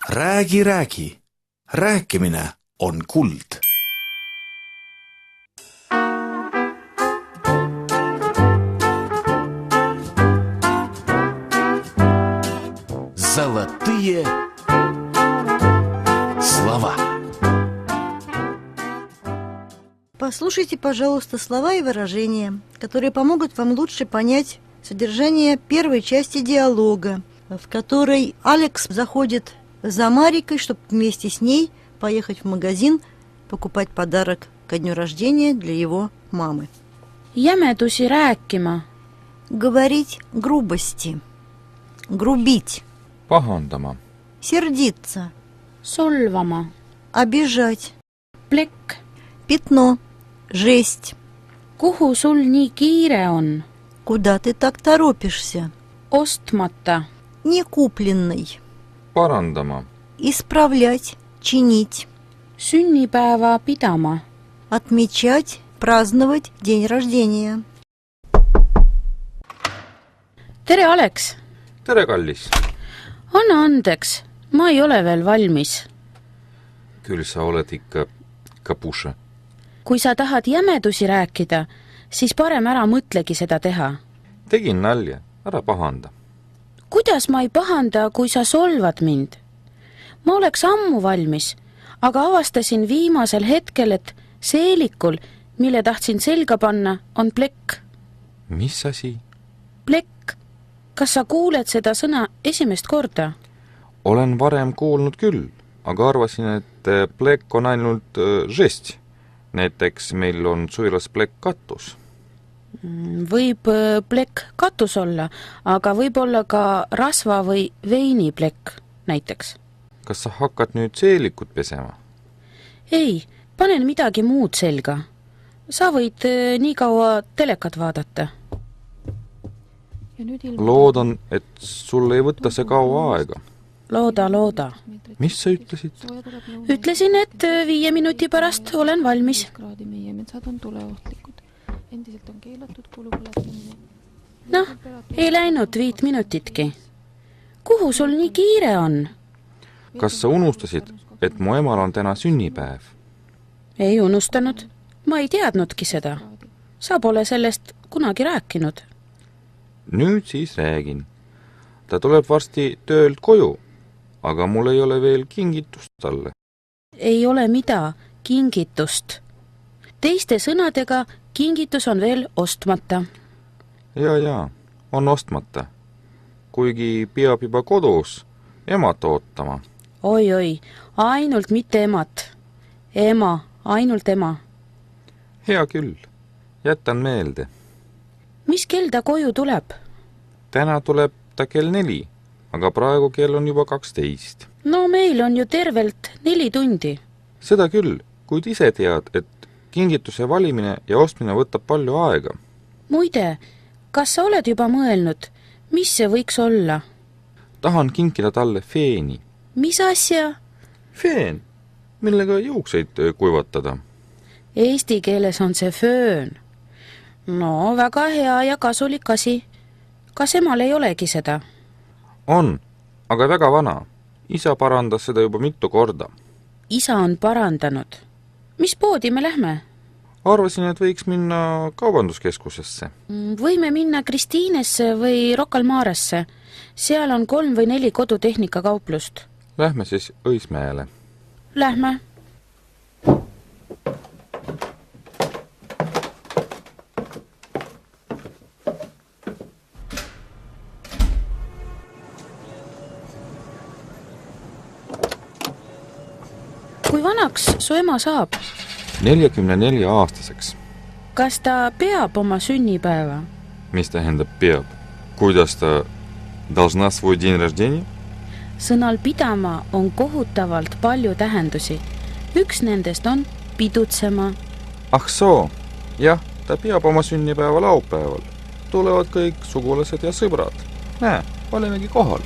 Räägi, räägi. Rääkimine on kuld. Золотые слова. Послушайте, пожалуйста, слова и выражения, которые помогут вам лучше понять содержание первой части диалога, в которой Алекс заходит за Марикой, чтобы вместе с ней поехать в магазин покупать подарок ко дню рождения для его мамы. Jämedusi rääkima. Говорить грубости. Грубить. Pahandama. Сердиться. Solvama. Обижать. Plekk. Пятно. Жесть. Kuhu sul nii kiire on? Куда ты так торопишься? Ostmata. Некупленный. Parandama. Исправлять. Чинить. Sünnipäeva pidama. Отмечать. Праздновать день рождения. Tere, Aleks! Tere, kallis! Anna andeks, ma ei ole veel valmis. Küll sa oled ikka kapuša. Kui sa tahad jämedusi rääkida, siis parem ära mõtlegi seda teha. Tegin nalja, ära pahanda. Kuidas ma ei pahanda, kui sa solvad mind? Ma oleks ammu valmis, aga avastasin viimasel hetkel, et seelikul, mille tahtsin selga panna, on plekk. Mis asi? Plekk. Kas sa kuuled seda sõna esimest korda? Olen varem kuulnud küll, aga arvasin, et plekk on ainult žest. Näiteks meil on suvilas plekk katus. Võib plekk katus olla, aga võib olla ka rasva või veini plekk näiteks. Kas sa hakkad nüüd seelikut pesema? Ei, panen midagi muud selga. Sa võid nii kaua telekat vaadata. Loodan, et sul ei võtta see kaua aega. Looda. Mis sa ütlesid? Ütlesin, et 5 minuti pärast olen valmis. Noh, ei läinud 5 minutitki. Kuhu sul nii kiire on? Kas sa unustasid, et mu emal on täna sünnipäev? Ei unustanud. Ma ei teadnudki seda. Sa pole sellest kunagi rääkinud. Nüüd siis räägin. Ta tuleb varsti töölt koju, aga mul ei ole veel kingitust talle. Ei ole mida kingitust. Teiste sõnadega kingitus on veel ostmata. Jaa, on ostmata. Kuigi peab juba kodus emat ootama. Oi, ainult mitte emat. Ema, ainult ema. Hea küll, jätan meelde. Mis kell ta koju tuleb? Täna tuleb ta kell 4, aga praegu kell on juba 12. No meil on ju tervelt 4 tundi. Seda küll, kuid ise tead, et kingituse valimine ja ostmine võtab palju aega. Muide, kas sa oled juba mõelnud, mis see võiks olla? Tahan kinkida talle feeni. Mis asja? Feen, millega juukseid kuivatada. Eesti keeles on see föön. No, väga hea ja kasulik asi. Kas emal ei olegi seda? On, aga väga vana. Isa parandas seda juba mitu korda. Isa on parandanud. Mis poodi me lähme? Arvasin, et võiks minna kaubanduskeskusesse. Võime minna Kristiinesse või Rocca al Maresse. Seal on 3 või 4 kodutehnika kauplust. Lähme siis Õismäele. Lähme. Kui vanaks su ema saab? 44-aastaseks. Kas ta peab oma sünnipäeva? Mis tähendab peab? Kuidas ta должна свой день рождения? Sõnal pidama on kohutavalt palju tähendusi. Üks nendest on pidutsema. Ah soo, jah, ta peab oma sünnipäeva laupäeval. Tulevad kõik sugulased ja sõbrad. Näe, olemegi kohal.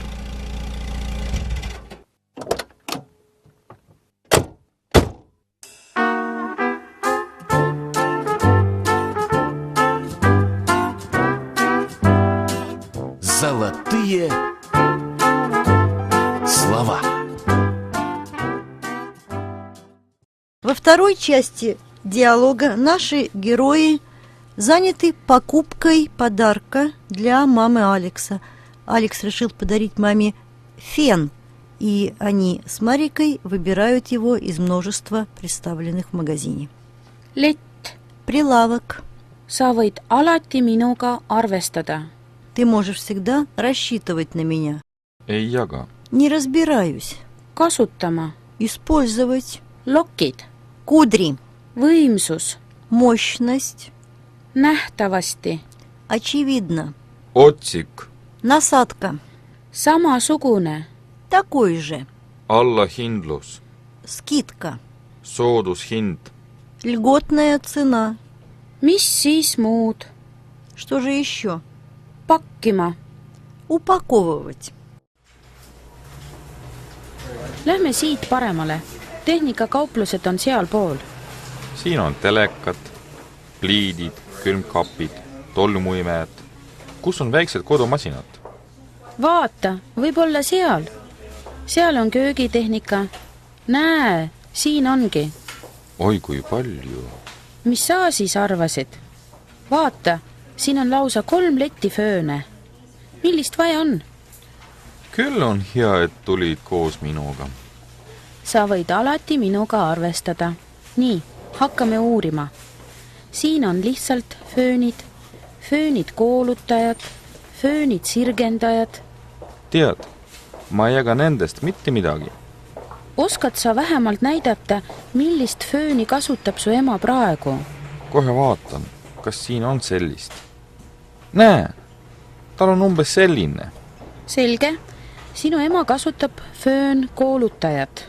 Золотые слова. Во второй части диалога наши герои заняты покупкой подарка для мамы Алекса. Алекс решил подарить маме фен, и они с Марикой выбирают его из множества представленных в магазине. Lett, Прилавок. sa võid alati minuga arvestada. Ты можешь всегда рассчитывать на меня. ei jaga. Не разбираюсь. Kasutama. Использовать. Lokid. Кудри. Võimsus. Мощность. Nähtavasti. Очевидно. otsik, Насадка. Samasugune. Такой же. allahindlus, Скидка. soodushind, Льготная цена. Mis siis muud? Что же еще? Pakkima. Упаковывать. Lähme siit paremale. Tehnikakauplused on sealpool. siin on telekad, pliidid, külmkapid, tolmuimejad. kus on väiksed kodumasinad? Vaata, võib-olla seal. Seal on köögitehnika. Näe, siin ongi. oi kui palju. Mis sa siis arvasid? Vaata, siin on lausa 3 letti fööne. Millist vaja on? küll on hea, et tulid koos minuga. Sa võid alati minuga arvestada. Nii, hakkame uurima. Siin on lihtsalt föönid, föönid koolutajad, föönid sirgendajad. tead, ma ei jaga nendest mitte midagi. Oskad sa vähemalt näidata, millist fööni kasutab su ema praegu? kohe vaatan, kas siin on sellist. näe, tal on umbes selline. Selge, sinu ema kasutab föön koolutajat.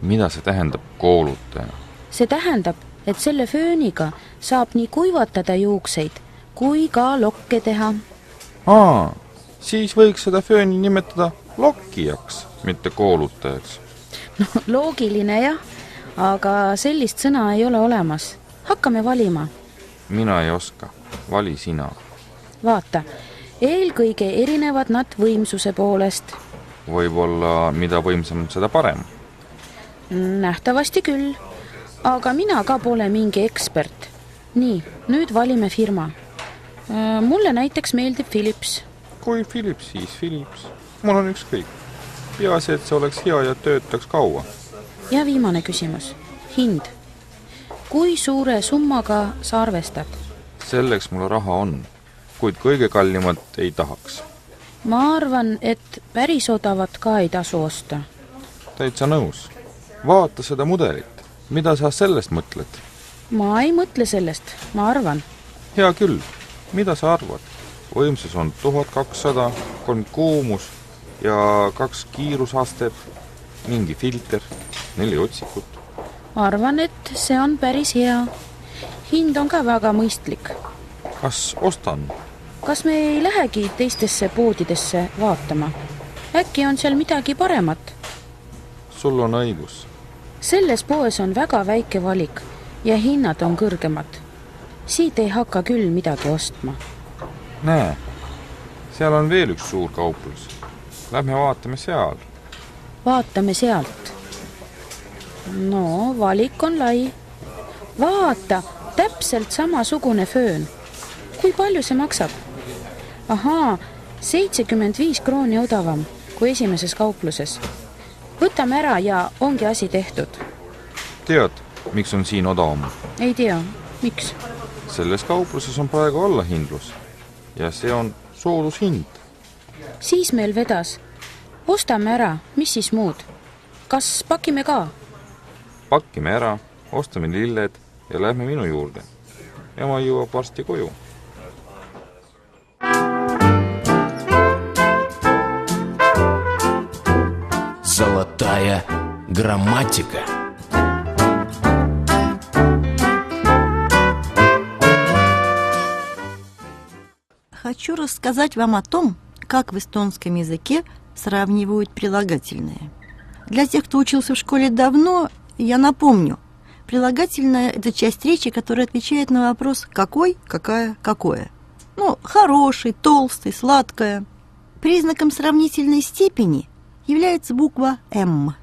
mida see tähendab, koolutaja? See tähendab, et selle fööniga saab nii kuivatada juukseid kui ka lokke teha. siis võiks seda fööni nimetada lokkijaks, mitte koolutajaks. No, loogiline jah, aga sellist sõna ei ole olemas. Hakkame valima. mina ei oska, vali sina. Vaata, eelkõige erinevad nad võimsuse poolest. võib-olla mida võimsam, seda parem. Nähtavasti küll, aga mina ka pole mingi ekspert. Nii, nüüd valime firma. Mulle näiteks meeldib Philips. kui Philips, siis Philips. mul on ükskõik. peaasi, et see oleks hea ja töötaks kaua. Ja viimane küsimus. Hind. Kui suure summaga sa arvestad? selleks mul raha on, kuid kõige kallimat ei tahaks. Ma arvan, et päris odavat ka ei tasu osta. täitsa nõus. vaata seda mudelit. mida sa sellest mõtled? Ma ei mõtle sellest, ma arvan. hea küll. mida sa arvad? võimsus on 1200, 3 kuumus ja 2 kiirusastet, mingi filter, 4 otsikut. Arvan, et see on päris hea. Hind on ka väga mõistlik. kas ostan? Kas me ei lähegi teistesse poodidesse vaatama? Äkki on seal midagi paremat? sul on õigus. Selles poes on väga väike valik ja hinnad on kõrgemad. Siit ei hakka küll midagi ostma. näe, seal on veel üks suur kauplus. Lähme vaatame seal. Vaatame sealt. No, valik on lai. Vaata, täpselt samasugune föön. Kui palju see maksab? Ahaa, 75 krooni odavam kui esimeses kaupluses. Võtame ära ja ongi asi tehtud. tead, miks on siin odavam? Ei tea, miks? selles kaupluses on praegu allahindlus ja see on soodushind. Siis meil vedas. Ostame ära, mis siis muud? Kas pakime ka? Pakkime ära, ostame lilled ja lähme minu juurde. Ema jõuab varsti koju. Золотая грамматика. Хочу рассказать вам о том, как в эстонском языке сравнивают прилагательные. Для тех, кто учился в школе давно, я напомню. Прилагательное – это часть речи, которая отвечает на вопрос «какой?», «какая?», «какое?». Ну, хороший, толстый, сладкое. Признаком сравнительной степени является буква «М».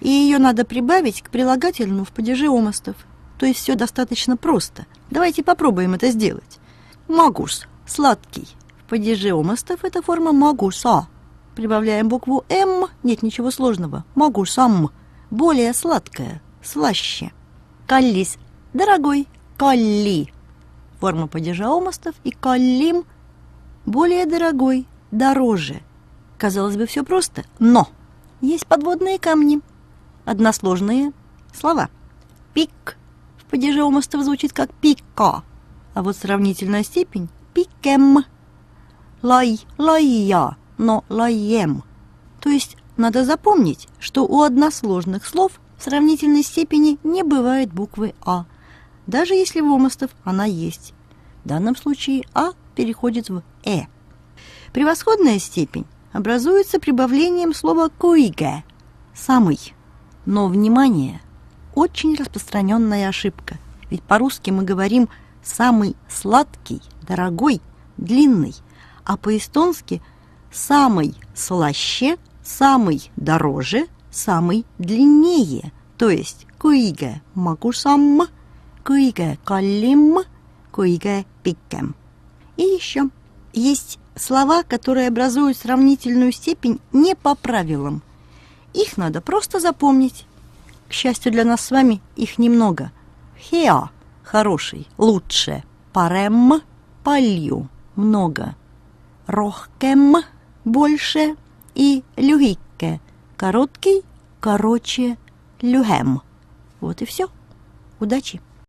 И ее надо прибавить к прилагательному в падеже омастов. То есть все достаточно просто. Давайте попробуем это сделать. Магус – сладкий. В падеже омастов это форма магуса. Прибавляем букву «М», нет ничего сложного. Магусам – более сладкая, слаще. Каллис – дорогой, калли. Форма падежа омастов. И каллим – более дорогой, дороже. Казалось бы, все просто, но есть подводные камни. Односложные слова. Пик в падеже омастов звучит как пика, а вот сравнительная степень – пикем. Лай – лайя, но лайем. То есть надо запомнить, что у односложных слов в сравнительной степени не бывает буквы «а», даже если в омастов она есть. В данном случае «а» переходит в «э». Превосходная степень образуется прибавлением слова «куиге» – «самый». Но, внимание, очень распространенная ошибка. Ведь по-русски мы говорим «самый сладкий», «дорогой», «длинный», а по-эстонски «самый слаще», «самый дороже», «самый длиннее». То есть «куиге магусам», «куиге каллим», «куиге пикем». И еще есть слова, которые образуют сравнительную степень не по правилам. Их надо просто запомнить. К счастью для нас с вами, их немного. Хеа – хороший, лучше. Парем – полью, много. Рохкем – больше. И люгикке – короткий, короче, люхем. Вот и все. Удачи!